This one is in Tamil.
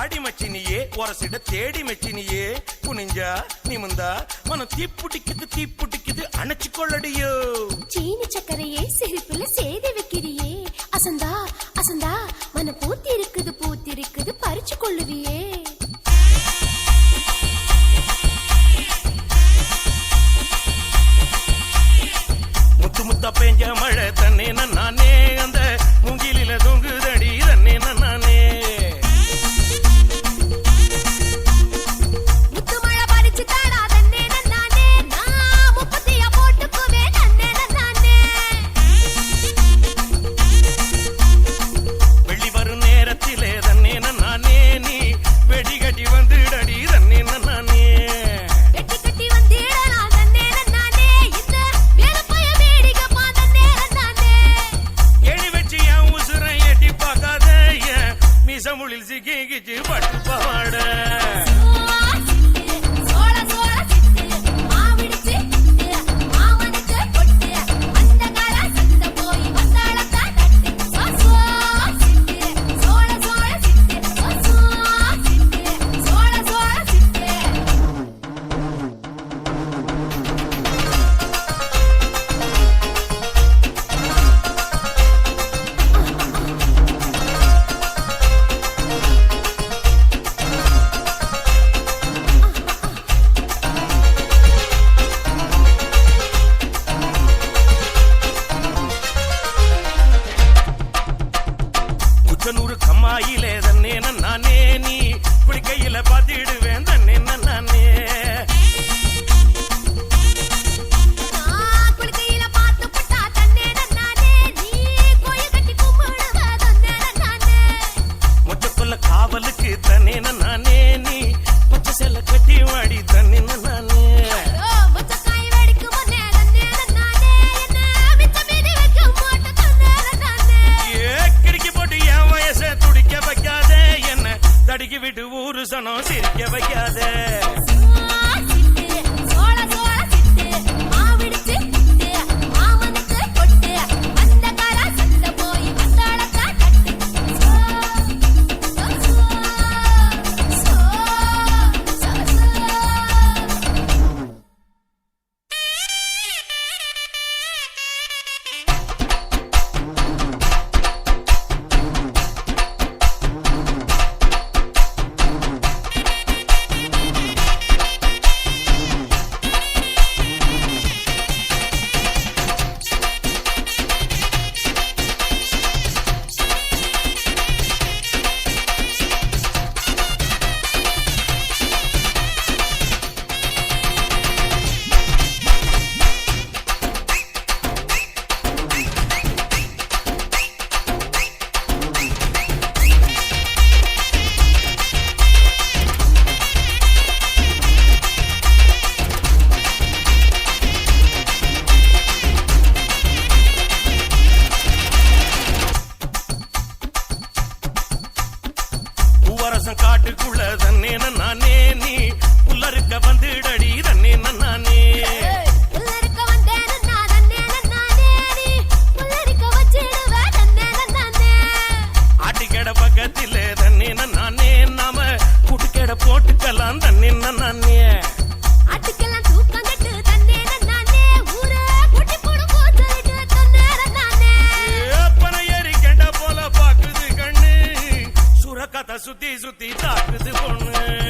வாடி மச்சினியே ஒரசிட தேடி மச்சினியே குனிஞ்சா நிமிந்தா மனம் தீப்புட்டிக்குது அணைச்சு கொள்ளடியோ சீனி சக்கரையே சிரிப்புல சேதி வைக்கிறியே அசந்தா அசந்தா மனம் பூத்தி இருக்குது பறிச்சு கொள்ளுவியே முத்து முத்தா பெஞ்ச மழை தன்னே நானே அந்த மூங்கிலில தொங்குதடி தன்னே நானே தமிழில் சிக்கிச்சு பட்டு பாட கம்மாயிலே தன்னே நானே நீ குடிக்கையில பாத்திடுவேன் தன்னே நானே மொச்சக்குள்ள காவலுக்கு தன்னே நானே நீ பச்சை செல்ல கட்டி வாடி தன்னே நானே தடுக்கி விட்டு ஊரு சனம் சிரிக்க வைக்காத பூவரசம் காட்டுக்குள்ள தன்னே நானே நீ புல்லறுக்க வந்துடடி தன்னே நானே ஆட்டுக்கடை பக்கத்திலே தன்னே நானே நாம கூட்டுக்கடை போட்டுக்கலாம் தன்னே நானே சுத்தி சுத்தி தாக்குது பொண்ணு